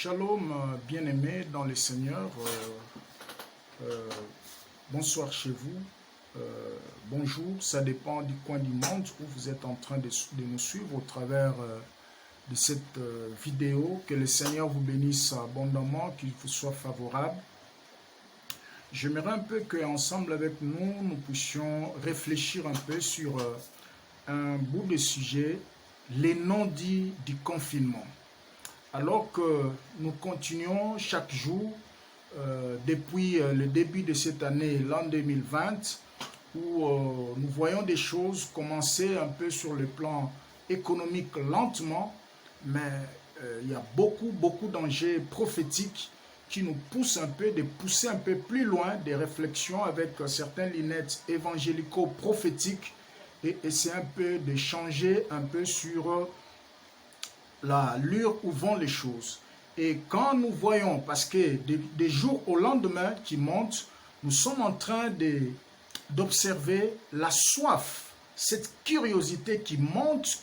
Shalom, bien-aimés dans le Seigneur. Bonsoir chez vous. Bonjour, ça dépend du coin du monde où vous êtes en train de nous suivre au travers de cette vidéo. Que le Seigneur vous bénisse abondamment, qu'il vous soit favorable. J'aimerais un peu qu'ensemble avec nous, nous puissions réfléchir un peu sur un bout de sujet, les non-dits du confinement. Alors que nous continuons chaque jour, depuis le début de cette année, l'an 2020, où nous voyons des choses commencer un peu sur le plan économique lentement, mais il y a beaucoup d'enjeux prophétiques qui nous poussent un peu, de pousser un peu plus loin des réflexions avec certaines lunettes évangélico-prophétiques et essayer un peu de changer un peu sur l'allure où vont les choses. Et quand nous voyons, parce que des jours au lendemain qui montent, nous sommes en train d'observer la soif, cette curiosité qui monte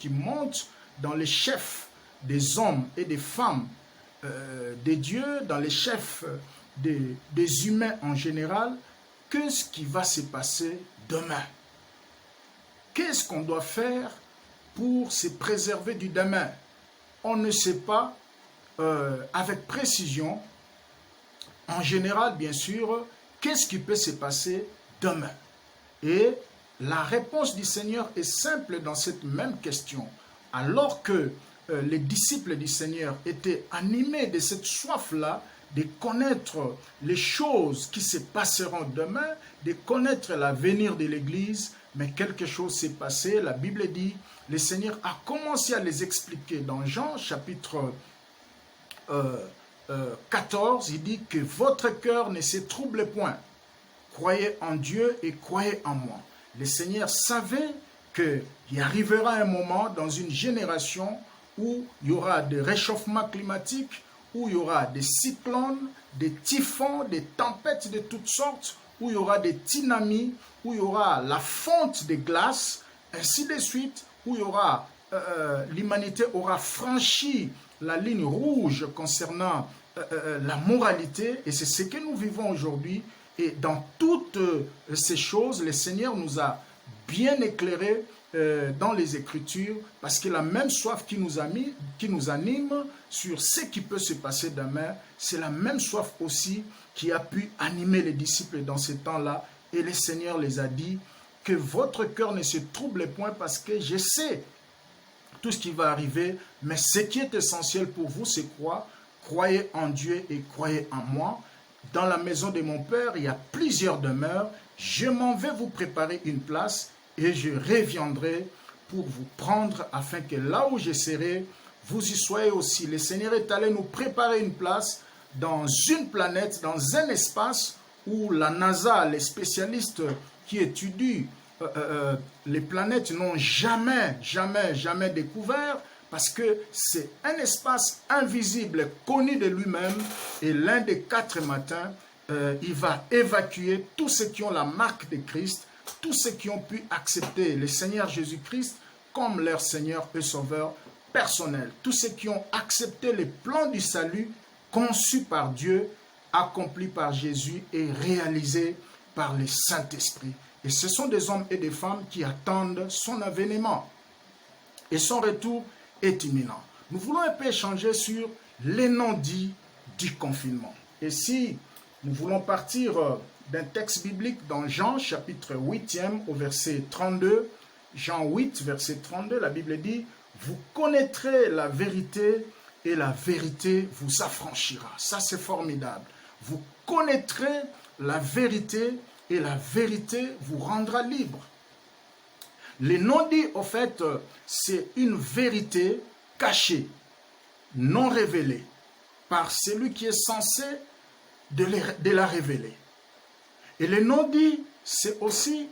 dans les chefs des hommes et des femmes des dieux, dans les chefs des humains en général. Qu'est-ce qui va se passer demain? Qu'est-ce qu'on doit faire pour se préserver du demain? On ne sait pas avec précision, en général bien sûr, qu'est-ce qui peut se passer demain. Et la réponse du Seigneur est simple dans cette même question. Alors que les disciples du Seigneur étaient animés de cette soif-là, de connaître les choses qui se passeront demain, de connaître l'avenir de l'Église, mais quelque chose s'est passé. La Bible dit, le Seigneur a commencé à les expliquer dans Jean chapitre 14, il dit que votre cœur ne se trouble point. Croyez en Dieu et croyez en moi. Le Seigneur savait qu'il arrivera un moment dans une génération où il y aura des réchauffements climatiques, où il y aura des cyclones, des typhons, des tempêtes de toutes sortes, où il y aura des tsunamis, où il y aura la fonte des glaces, ainsi de suite, où il y aura l'humanité aura franchi la ligne rouge concernant la moralité, et c'est ce que nous vivons aujourd'hui. Et dans toutes ces choses, le Seigneur nous a bien éclairés dans les Écritures, parce que la même soif qui nous anime sur ce qui peut se passer demain, c'est la même soif aussi qui a pu animer les disciples dans ces temps-là. Et le Seigneur les a dit que votre cœur ne se trouble point, parce que je sais tout ce qui va arriver, mais ce qui est essentiel pour vous, c'est quoi? Croyez en Dieu et croyez en moi. Dans la maison de mon Père, il y a plusieurs demeures. Je m'en vais vous préparer une place et je reviendrai pour vous prendre, afin que là où je serai, vous y soyez aussi. Le Seigneur est allé nous préparer une place dans une planète, dans un espace où la NASA, les spécialistes qui étudient les planètes n'ont jamais découvert, parce que c'est un espace invisible, connu de lui-même, et l'un des 4 matins, il va évacuer tous ceux qui ont la marque de Christ, tous ceux qui ont pu accepter le Seigneur Jésus-Christ comme leur Seigneur et Sauveur personnel, tous ceux qui ont accepté le plan du salut conçu par Dieu, accompli par Jésus et réalisé par le Saint-Esprit. Et ce sont des hommes et des femmes qui attendent son avènement. Et son retour est imminent. Nous voulons un peu échanger sur les non-dits du confinement. Et si nous voulons partir d'un texte biblique dans Jean chapitre 8e au verset 32, Jean 8 verset 32, la Bible dit « Vous connaîtrez la vérité et la vérité vous affranchira ». Ça c'est formidable. Vous connaîtrez la vérité et la vérité vous rendra libre. Les non-dits, au fait, c'est une vérité cachée, non révélée, par celui qui est censé de la révéler. Et les non-dits, c'est aussi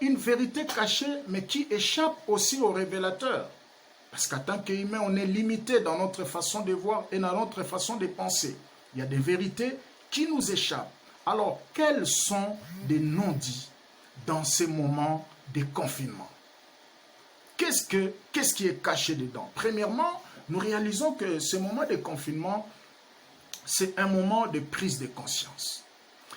une vérité cachée, mais qui échappe aussi au révélateur. Parce qu'en tant qu'humain, on est limité dans notre façon de voir et dans notre façon de penser. Il y a des vérités qui nous échappent. Alors, quels sont des non-dits dans ces moments de confinement? Qu'est-ce qui est caché dedans? Premièrement, nous réalisons que ce moment de confinement c'est un moment de prise de conscience.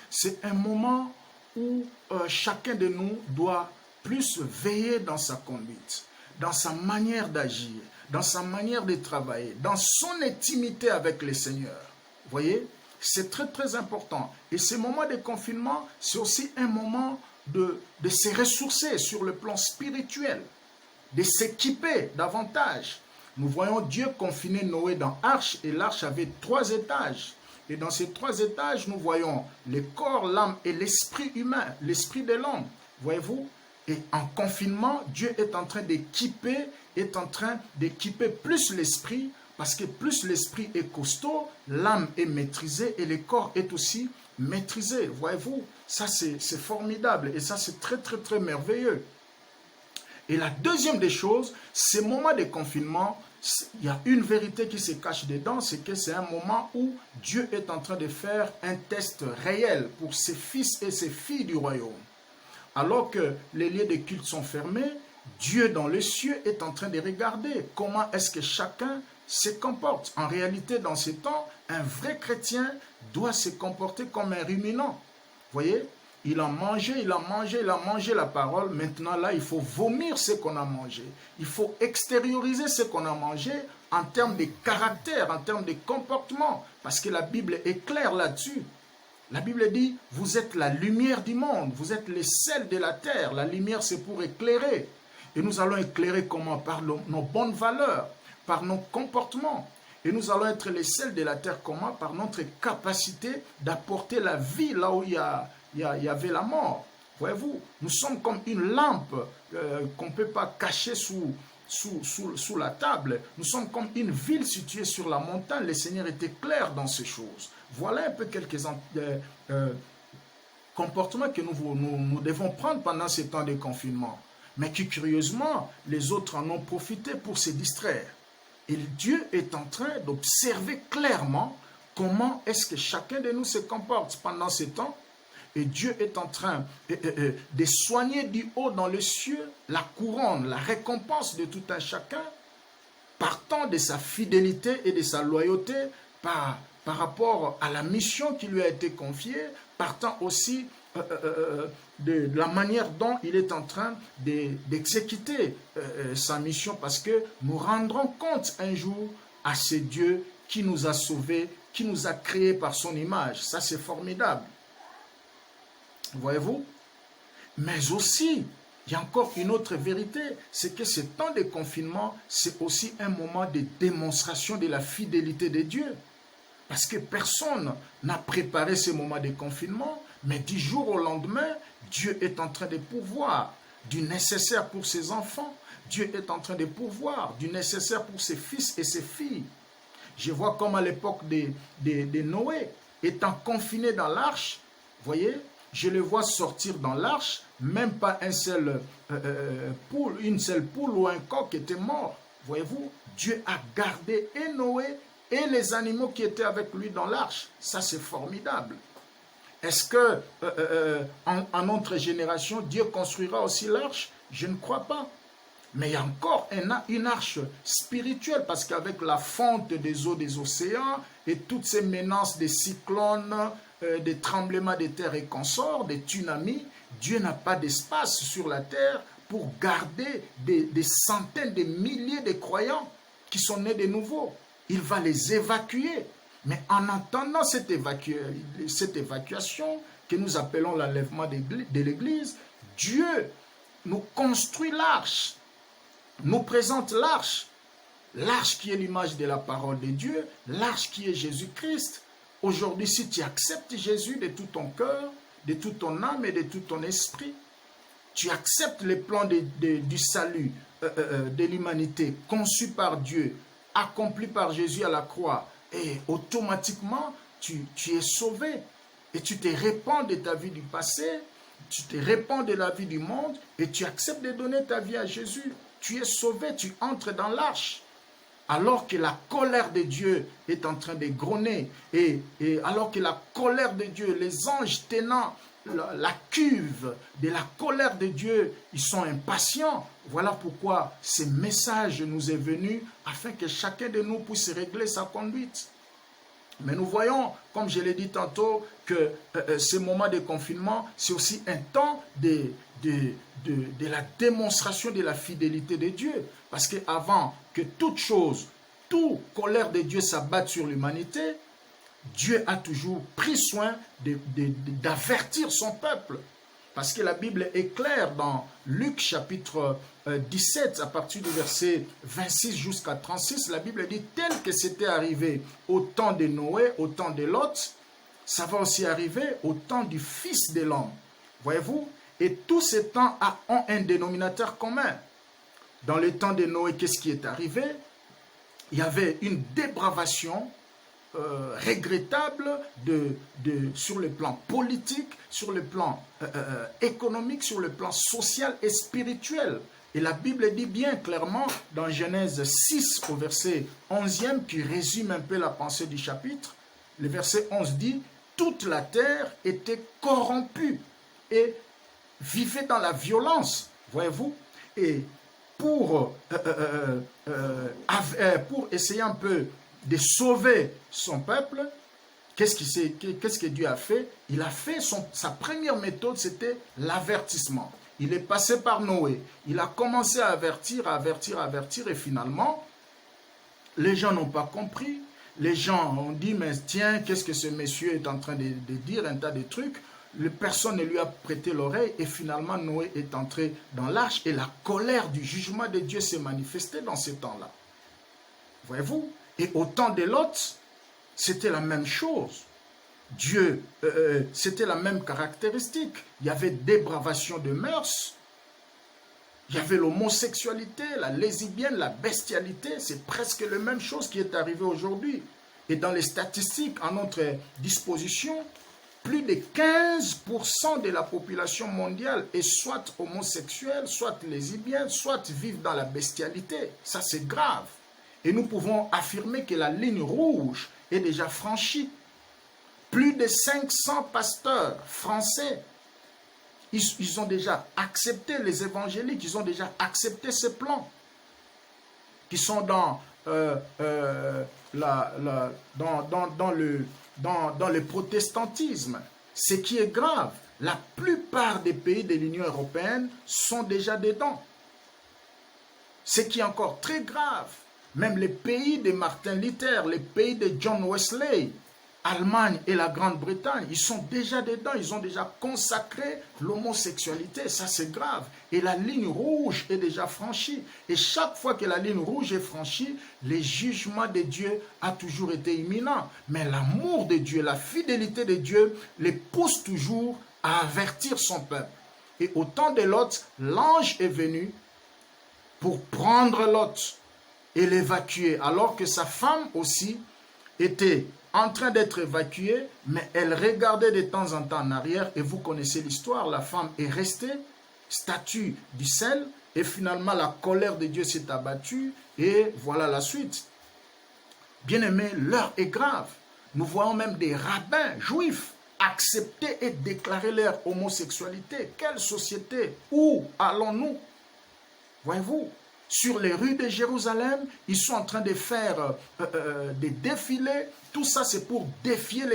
C'est un moment où chacun de nous doit plus veiller dans sa conduite, dans sa manière d'agir, dans sa manière de travailler, dans son intimité avec le Seigneur. Vous voyez, c'est très très important. Et ce moment de confinement, c'est aussi un moment de se ressourcer sur le plan spirituel, de s'équiper davantage. Nous voyons Dieu confiner Noé dans l'arche, et l'arche avait 3 étages. Et dans ces 3 étages, nous voyons le corps, l'âme et l'esprit humain, l'esprit de l'homme. Voyez-vous? Et en confinement, Dieu est en train d'équiper plus l'esprit, parce que plus l'esprit est costaud, l'âme est maîtrisée et le corps est aussi maîtrisé. Voyez-vous? Ça, c'est formidable et ça, c'est très, très, très merveilleux. Et la deuxième des choses, ces moments de confinement, il y a une vérité qui se cache dedans, c'est que c'est un moment où Dieu est en train de faire un test réel pour ses fils et ses filles du royaume. Alors que les lieux de culte sont fermés, Dieu dans les cieux est en train de regarder comment est-ce que chacun se comporte. En réalité, dans ces temps, un vrai chrétien doit se comporter comme un ruminant. Vous voyez? Il a mangé la parole. Maintenant, là, il faut vomir ce qu'on a mangé. Il faut extérioriser ce qu'on a mangé en termes de caractère, en termes de comportement. Parce que la Bible est claire là-dessus. La Bible dit, vous êtes la lumière du monde, vous êtes les sels de la terre. La lumière, c'est pour éclairer. Et nous allons éclairer comment? Par nos bonnes valeurs, par nos comportements. Et nous allons être les sels de la terre comment? Par notre capacité d'apporter la vie là où il y avait la mort. Voyez-vous, nous sommes comme une lampe qu'on ne peut pas cacher sous la table. Nous sommes comme une ville située sur la montagne. Le Seigneur était clair dans ces choses. Voilà un peu quelques comportements que nous devons prendre pendant ces temps de confinement. Mais qui, curieusement, les autres en ont profité pour se distraire. Et Dieu est en train d'observer clairement comment est-ce que chacun de nous se comporte pendant ces temps. Et Dieu est en train de soigner du haut dans les cieux la couronne, la récompense de tout un chacun, partant de sa fidélité et de sa loyauté par rapport à la mission qui lui a été confiée, partant aussi de la manière dont il est en train d'exécuter sa mission, parce que nous rendrons compte un jour à ce Dieu qui nous a sauvés, qui nous a créés par son image. Ça, c'est formidable. Voyez-vous? Mais aussi, il y a encore une autre vérité, c'est que ce temps de confinement, c'est aussi un moment de démonstration de la fidélité de Dieu. Parce que personne n'a préparé ce moment de confinement, mais du jour au lendemain, Dieu est en train de pourvoir du nécessaire pour ses enfants. Dieu est en train de pourvoir du nécessaire pour ses fils et ses filles. Je vois comme à l'époque de Noé, étant confiné dans l'arche, voyez, je le vois sortir dans l'arche, même pas une seule poule ou un coq était mort. Voyez-vous, Dieu a gardé et Noé et les animaux qui étaient avec lui dans l'arche. Ça, c'est formidable. Est-ce que en notre génération, Dieu construira aussi l'arche? Je ne crois pas. Mais il y a encore une arche spirituelle, parce qu'avec la fonte des eaux des océans et toutes ces menaces des cyclones, des tremblements de terre et consorts, des tsunamis, Dieu n'a pas d'espace sur la terre pour garder des centaines de milliers de croyants qui sont nés de nouveau. Il va les évacuer. Mais en attendant cette évacuation que nous appelons l'enlèvement de l'Église, Dieu nous construit l'arche, nous présente l'arche qui est l'image de la parole de Dieu, l'arche qui est Jésus-Christ. Aujourd'hui, si tu acceptes Jésus de tout ton cœur, de toute ton âme et de tout ton esprit, tu acceptes les plans du salut de l'humanité conçu par Dieu, accompli par Jésus à la croix, et automatiquement, tu es sauvé. Et tu te répands de ta vie du passé, tu te répands de la vie du monde, et tu acceptes de donner ta vie à Jésus. Tu es sauvé, tu entres dans l'arche. Alors que la colère de Dieu est en train de grogner, et alors que la colère de Dieu, les anges tenant la cuve de la colère de Dieu, ils sont impatients. Voilà pourquoi ce message nous est venu, afin que chacun de nous puisse régler sa conduite. Mais nous voyons, comme je l'ai dit tantôt, que ce moment de confinement, c'est aussi un temps de la démonstration de la fidélité de Dieu. Parce qu'avant que toute chose, toute colère de Dieu s'abatte sur l'humanité, Dieu a toujours pris soin d'avertir son peuple. Parce que la Bible est claire dans Luc chapitre 17, à partir du verset 26 jusqu'à 36, la Bible dit tel que c'était arrivé au temps de Noé, au temps de Lot, ça va aussi arriver au temps du Fils de l'homme. Voyez-vous? Et tous ces temps ont un dénominateur commun. Dans le temps de Noé, qu'est-ce qui est arrivé? Il y avait une dépravation regrettable sur le plan politique, sur le plan économique, sur le plan social et spirituel. Et la Bible dit bien clairement dans Genèse 6 au verset 11e, qui résume un peu la pensée du chapitre, le verset 11 dit « Toute la terre était corrompue et vivait dans la violence. » Voyez-vous? Et pour essayer un peu de sauver son peuple, qu'est-ce que Dieu a fait? Il a fait sa première méthode, c'était l'avertissement. Il est passé par Noé. Il a commencé à avertir, et finalement, les gens n'ont pas compris. Les gens ont dit, mais tiens, qu'est-ce que ce monsieur est en train de dire, un tas de trucs. Personne ne lui a prêté l'oreille et finalement Noé est entré dans l'arche et la colère du jugement de Dieu s'est manifestée dans ce temps-là. Voyez-vous? Et au temps de Lot, c'était la même chose. Dieu, c'était la même caractéristique. Il y avait dépravation de mœurs, il y avait l'homosexualité, la lesbienne, la bestialité. C'est presque la même chose qui est arrivée aujourd'hui. Et dans les statistiques à notre disposition, plus de 15% de la population mondiale est soit homosexuelle, soit lesbienne, soit vivent dans la bestialité. Ça, c'est grave. Et nous pouvons affirmer que la ligne rouge est déjà franchie. Plus de 500 pasteurs français, ils ont déjà accepté les évangéliques, ils ont déjà accepté ce plan, qui sont dans le protestantisme. Ce qui est grave, la plupart des pays de l'Union européenne sont déjà dedans. Ce qui est encore très grave, même les pays de Martin Luther, les pays de John Wesley, Allemagne et la Grande-Bretagne, ils sont déjà dedans, ils ont déjà consacré l'homosexualité, ça c'est grave. Et la ligne rouge est déjà franchie. Et chaque fois que la ligne rouge est franchie, le jugement de Dieu a toujours été imminent. Mais l'amour de Dieu, la fidélité de Dieu les pousse toujours à avertir son peuple. Et au temps de Lot, l'ange est venu pour prendre Lot et l'évacuer, alors que sa femme aussi était en train d'être évacuée, mais elle regardait de temps en temps en arrière, et vous connaissez l'histoire, la femme est restée, statue du sel, et finalement la colère de Dieu s'est abattue, et voilà la suite. Bien-aimés, l'heure est grave. Nous voyons même des rabbins juifs accepter et déclarer leur homosexualité. Quelle société? Où allons-nous? Voyez-vous? Sur les rues de Jérusalem, ils sont en train de faire des défilés. Tout ça, c'est pour défier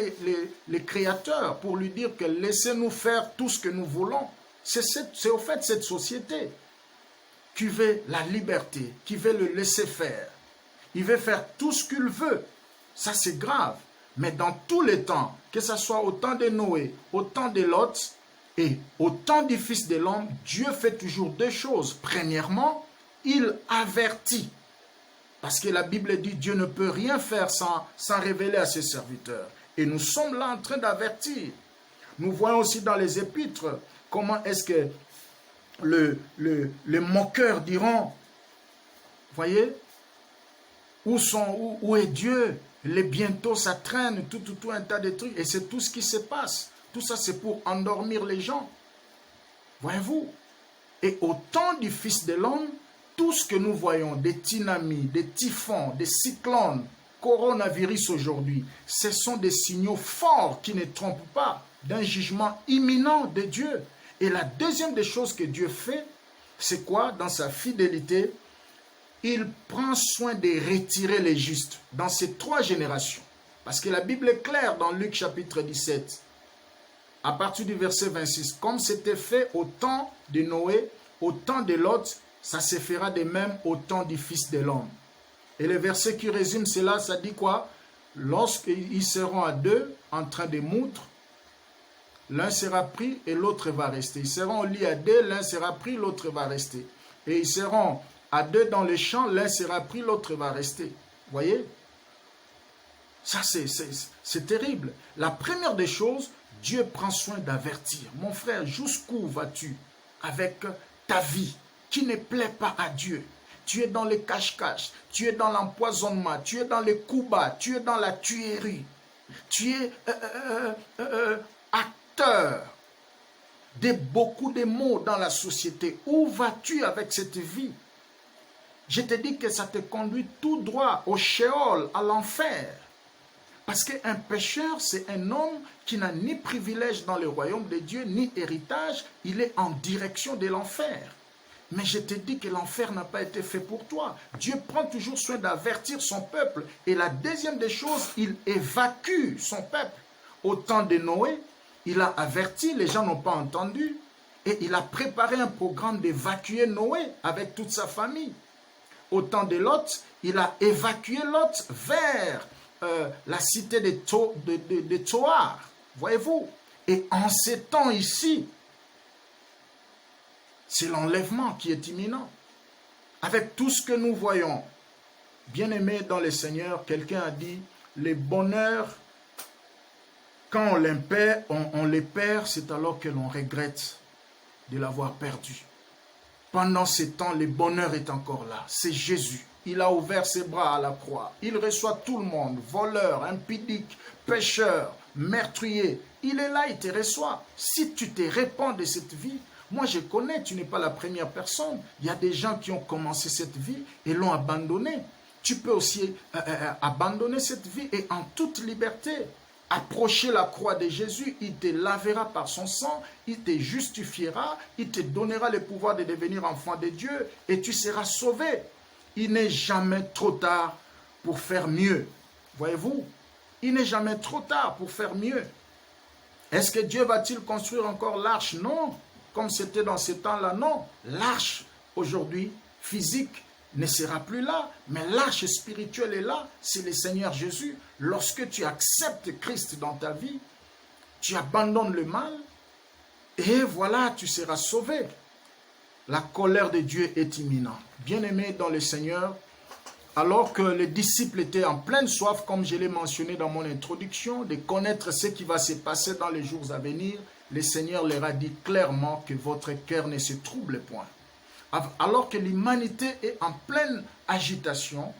les créateurs, pour lui dire que laissez-nous faire tout ce que nous voulons. C'est au fait cette société qui veut la liberté, qui veut le laisser faire. Il veut faire tout ce qu'il veut. Ça, c'est grave. Mais dans tous les temps, que ce soit au temps de Noé, au temps de Lot et au temps du Fils de l'homme, Dieu fait toujours deux choses. Premièrement, il avertit. Parce que la Bible dit Dieu ne peut rien faire sans révéler à ses serviteurs. Et nous sommes là en train d'avertir. Nous voyons aussi dans les épîtres comment est-ce que les moqueurs diront, voyez, où est Dieu? Les bientôt ça traîne, tout un tas de trucs. Et c'est tout ce qui se passe. Tout ça c'est pour endormir les gens. Voyez-vous? Et au temps du Fils de l'homme, tout ce que nous voyons, des tsunamis, des typhons, des cyclones, coronavirus aujourd'hui, ce sont des signaux forts qui ne trompent pas d'un jugement imminent de Dieu. Et la deuxième des choses que Dieu fait, c'est quoi? Dans sa fidélité, il prend soin de retirer les justes dans ces trois générations. Parce que la Bible est claire dans Luc chapitre 17, à partir du verset 26. Comme c'était fait au temps de Noé, au temps de Lot, ça se fera de même au temps du Fils de l'homme. Et le verset qui résume cela, ça dit quoi? Lorsqu'ils seront à deux en train de moudre, l'un sera pris et l'autre va rester. Ils seront au lit à deux, l'un sera pris, l'autre va rester. Et ils seront à deux dans les champs, l'un sera pris, l'autre va rester. Vous voyez? Ça, c'est terrible. La première des choses, Dieu prend soin d'avertir. Mon frère, jusqu'où vas-tu avec ta vie qui ne plaît pas à Dieu? Tu es dans les cache-cache, tu es dans l'empoisonnement, tu es dans les coups bas, tu es dans la tuerie. Tu es acteur de beaucoup de maux dans la société. Où vas-tu avec cette vie? Je te dis que ça te conduit tout droit au Sheol, à l'enfer. Parce qu'un pécheur, c'est un homme qui n'a ni privilège dans le royaume de Dieu, ni héritage. Il est en direction de l'enfer. Mais je te dis que l'enfer n'a pas été fait pour toi. Dieu prend toujours soin d'avertir son peuple. Et la deuxième des choses, il évacue son peuple. Au temps de Noé, il a averti, les gens n'ont pas entendu. Et il a préparé un programme d'évacuer Noé avec toute sa famille. Au temps de Lot, il a évacué Lot vers la cité de Tsoar. Voyez-vous? Et en ces temps ici, c'est l'enlèvement qui est imminent. Avec tout ce que nous voyons, bien-aimés dans le Seigneur, quelqu'un a dit, les bonheurs, quand on les perd, c'est alors que l'on regrette de l'avoir perdu. Pendant ces temps, le bonheur est encore là. C'est Jésus. Il a ouvert ses bras à la croix. Il reçoit tout le monde, voleurs, impudiques, pécheurs, meurtriers. Il est là, il te reçoit. Si tu te répands de cette vie, moi je connais, tu n'es pas la première personne. Il y a des gens qui ont commencé cette vie et l'ont abandonnée. Tu peux aussi abandonner cette vie et en toute liberté approcher la croix de Jésus. Il te lavera par son sang, il te justifiera, il te donnera le pouvoir de devenir enfant de Dieu et tu seras sauvé. Il n'est jamais trop tard pour faire mieux. Voyez-vous, il n'est jamais trop tard pour faire mieux. Est-ce que Dieu va-t-il construire encore l'arche? Non. Comme c'était dans ces temps-là, non. L'arche, aujourd'hui, physique, ne sera plus là, mais l'arche spirituelle est là, c'est le Seigneur Jésus. Lorsque tu acceptes Christ dans ta vie, tu abandonnes le mal, et voilà, tu seras sauvé. La colère de Dieu est imminente. Bien-aimés dans le Seigneur, alors que les disciples étaient en pleine soif, comme je l'ai mentionné dans mon introduction, de connaître ce qui va se passer dans les jours à venir, le Seigneur leur a dit clairement que votre cœur ne se trouble point. Alors que l'humanité est en pleine agitation,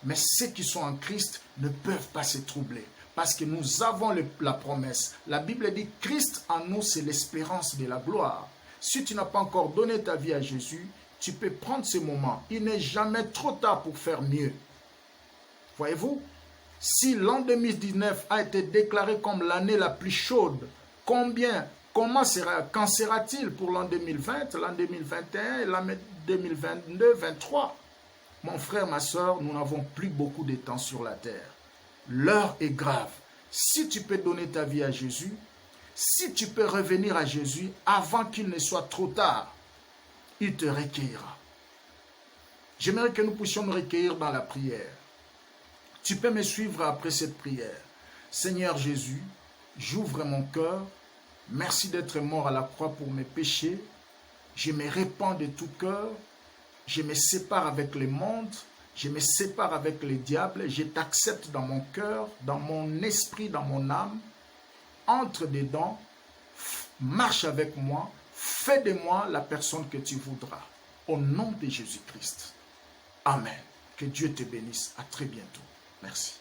mais ceux qui sont en Christ ne peuvent pas se troubler. Parce que nous avons la promesse. La Bible dit Christ en nous, c'est l'espérance de la gloire. Si tu n'as pas encore donné ta vie à Jésus, tu peux prendre ce moment. Il n'est jamais trop tard pour faire mieux. Voyez-vous, si l'an 2019 a été déclaré comme l'année la plus chaude, quand sera-t-il pour l'an 2020, l'an 2021 et l'an 2022-2023? Mon frère, ma soeur, nous n'avons plus beaucoup de temps sur la terre. L'heure est grave. Si tu peux donner ta vie à Jésus, si tu peux revenir à Jésus avant qu'il ne soit trop tard, il te recueillera. J'aimerais que nous puissions nous recueillir dans la prière. Tu peux me suivre après cette prière. Seigneur Jésus, j'ouvre mon cœur. Merci d'être mort à la croix pour mes péchés. Je me répands de tout cœur. Je me sépare avec le monde. Je me sépare avec le diable. Je t'accepte dans mon cœur, dans mon esprit, dans mon âme. Entre dedans, marche avec moi. Fais de moi la personne que tu voudras. Au nom de Jésus-Christ. Amen. Que Dieu te bénisse. À très bientôt. Merci.